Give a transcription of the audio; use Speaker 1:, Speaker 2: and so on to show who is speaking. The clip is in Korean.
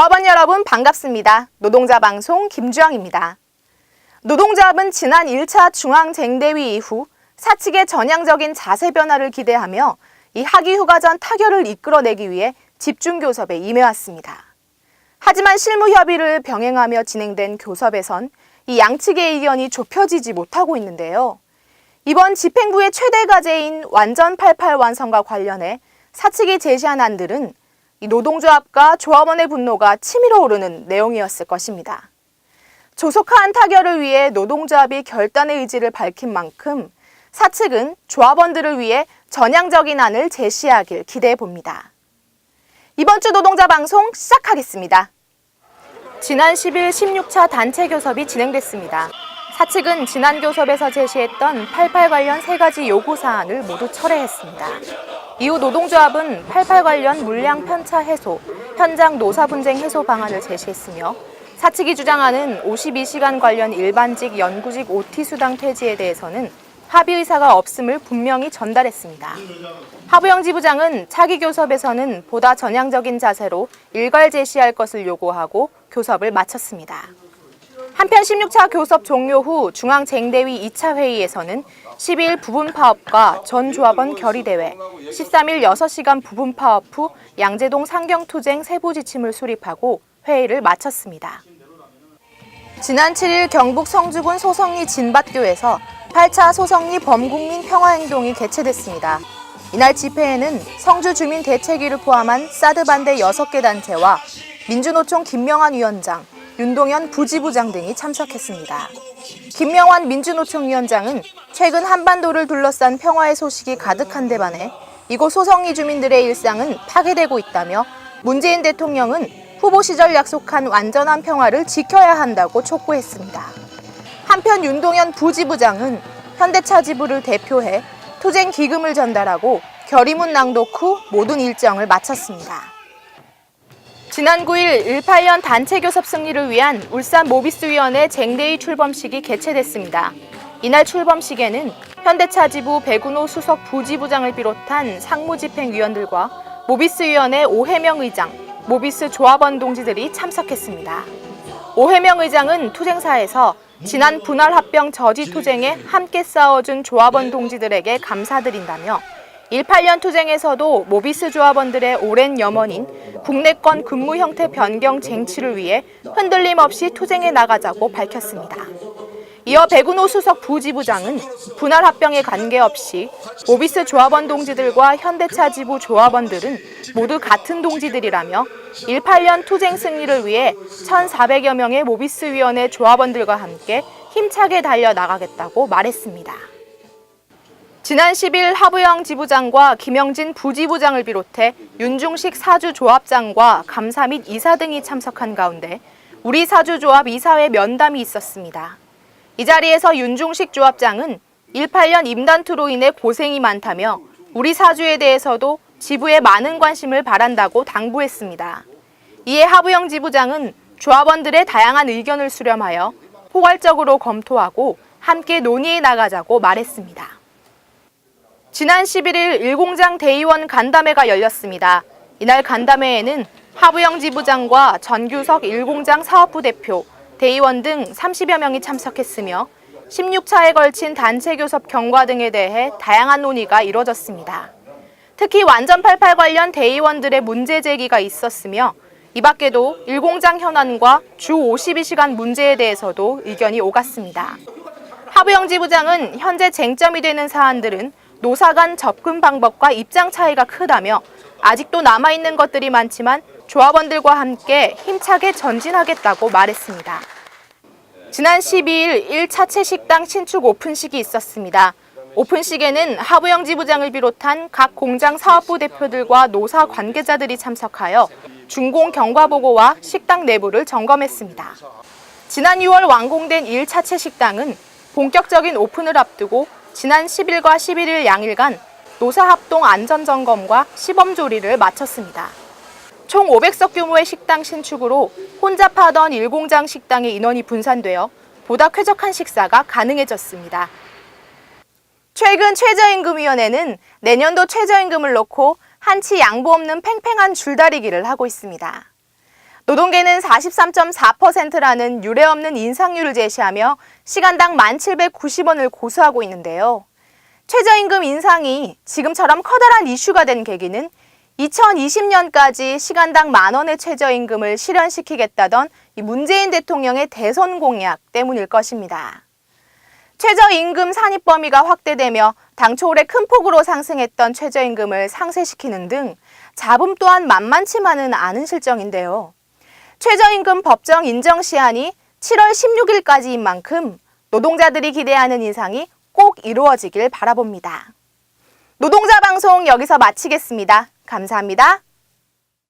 Speaker 1: 조합원 여러분 반갑습니다. 노동자 방송 김주영입니다. 노동조합은 지난 1차 중앙쟁대위 이후 사측의 전향적인 자세 변화를 기대하며 이 학위휴가 전 타결을 이끌어내기 위해 집중교섭에 임해왔습니다. 하지만 실무협의를 병행하며 진행된 교섭에선 이 양측의 의견이 좁혀지지 못하고 있는데요. 이번 집행부의 최대 과제인 완전 88 완성과 관련해 사측이 제시한 안들은 이 노동조합과 조합원의 분노가 치밀어 오르는 내용이었을 것입니다. 조속한 타결을 위해 노동조합이 결단의 의지를 밝힌 만큼 사측은 조합원들을 위해 전향적인 안을 제시하길 기대해 봅니다. 이번 주 노동자 방송 시작하겠습니다. 지난 10일 16차 단체 교섭이 진행됐습니다. 사측은 지난 교섭에서 제시했던 88 관련 3가지 요구사안을 모두 철회했습니다. 이후 노동조합은 88 관련 물량 편차 해소, 현장 노사 분쟁 해소 방안을 제시했으며 사측이 주장하는 52시간 관련 일반직, 연구직 OT 수당 폐지에 대해서는 합의 의사가 없음을 분명히 전달했습니다. 하부영 지부장은 차기 교섭에서는 보다 전향적인 자세로 일괄 제시할 것을 요구하고 교섭을 마쳤습니다. 한편 16차 교섭 종료 후 중앙쟁대위 2차 회의에서는 12일 부분파업과 전 조합원 결의대회, 13일 6시간 부분파업 후 양재동 상경투쟁 세부 지침을 수립하고 회의를 마쳤습니다. 지난 7일 경북 성주군 소성리 진밭교에서 8차 소성리 범국민 평화행동이 개최됐습니다. 이날 집회에는 성주 주민 대책위를 포함한 사드 반대 6개 단체와 민주노총 김명환 위원장, 윤동현 부지부장 등이 참석했습니다. 김명환 민주노총 위원장은 최근 한반도를 둘러싼 평화의 소식이 가득한 데 반해 이곳 소성리 주민들의 일상은 파괴되고 있다며 문재인 대통령은 후보 시절 약속한 완전한 평화를 지켜야 한다고 촉구했습니다. 한편 윤동현 부지부장은 현대차 지부를 대표해 투쟁 기금을 전달하고 결의문 낭독 후 모든 일정을 마쳤습니다. 지난 9일 18년 단체 교섭 승리를 위한 울산 모비스위원회 쟁대위 출범식이 개최됐습니다. 이날 출범식에는 현대차 지부 백운호 수석 부지부장을 비롯한 상무집행위원들과 모비스위원회 오해명 의장, 모비스 조합원 동지들이 참석했습니다. 오해명 의장은 투쟁사에서 지난 분할 합병 저지 투쟁에 함께 싸워준 조합원 동지들에게 감사드린다며 18년 투쟁에서도 모비스 조합원들의 오랜 염원인 국내권 근무 형태 변경 쟁취를 위해 흔들림 없이 투쟁해 나가자고 밝혔습니다. 이어 백운호 수석 부지부장은 분할 합병에 관계없이 모비스 조합원 동지들과 현대차 지부 조합원들은 모두 같은 동지들이라며 18년 투쟁 승리를 위해 1,400여 명의 모비스위원회 조합원들과 함께 힘차게 달려나가겠다고 말했습니다. 지난 10일 하부영 지부장과 김영진 부지부장을 비롯해 윤중식 사주조합장과 감사 및 이사 등이 참석한 가운데 우리 사주조합 이사회 면담이 있었습니다. 이 자리에서 윤중식 조합장은 18년 임단투로 인해 고생이 많다며 우리 사주에 대해서도 지부에 많은 관심을 바란다고 당부했습니다. 이에 하부영 지부장은 조합원들의 다양한 의견을 수렴하여 포괄적으로 검토하고 함께 논의해 나가자고 말했습니다. 지난 11일 일공장 대의원 간담회가 열렸습니다. 이날 간담회에는 하부영 지부장과 전규석 일공장 사업부 대표, 대의원 등 30여 명이 참석했으며 16차에 걸친 단체 교섭 경과 등에 대해 다양한 논의가 이뤄졌습니다. 특히 완전 88 관련 대의원들의 문제 제기가 있었으며 이 밖에도 일공장 현안과 주 52시간 문제에 대해서도 의견이 오갔습니다. 하부영 지부장은 현재 쟁점이 되는 사안들은 노사 간 접근 방법과 입장 차이가 크다며 아직도 남아있는 것들이 많지만 조합원들과 함께 힘차게 전진하겠다고 말했습니다. 지난 12일 1차체 식당 신축 오픈식이 있었습니다. 오픈식에는 하부영 지부장을 비롯한 각 공장 사업부 대표들과 노사 관계자들이 참석하여 준공 경과 보고와 식당 내부를 점검했습니다. 지난 6월 완공된 1차체 식당은 본격적인 오픈을 앞두고 지난 10일과 11일 양일간 노사 합동 안전점검과 시범 조리를 마쳤습니다. 총 500석 규모의 식당 신축으로 혼잡하던 일공장 식당의 인원이 분산되어 보다 쾌적한 식사가 가능해졌습니다. 최근 최저임금위원회는 내년도 최저임금을 놓고 한치 양보 없는 팽팽한 줄다리기를 하고 있습니다. 노동계는 43.4%라는 유례없는 인상률을 제시하며 시간당 1,790원을 고수하고 있는데요. 최저임금 인상이 지금처럼 커다란 이슈가 된 계기는 2020년까지 시간당 10,000원의 최저임금을 실현시키겠다던 문재인 대통령의 대선 공약 때문일 것입니다. 최저임금 산입 범위가 확대되며 당초 올해 큰 폭으로 상승했던 최저임금을 상쇄시키는 등 잡음 또한 만만치만은 않은 실정인데요. 최저임금 법정 인정 시한이 7월 16일까지인 만큼 노동자들이 기대하는 인상이 꼭 이루어지길 바라봅니다. 노동자 방송 여기서 마치겠습니다. 감사합니다.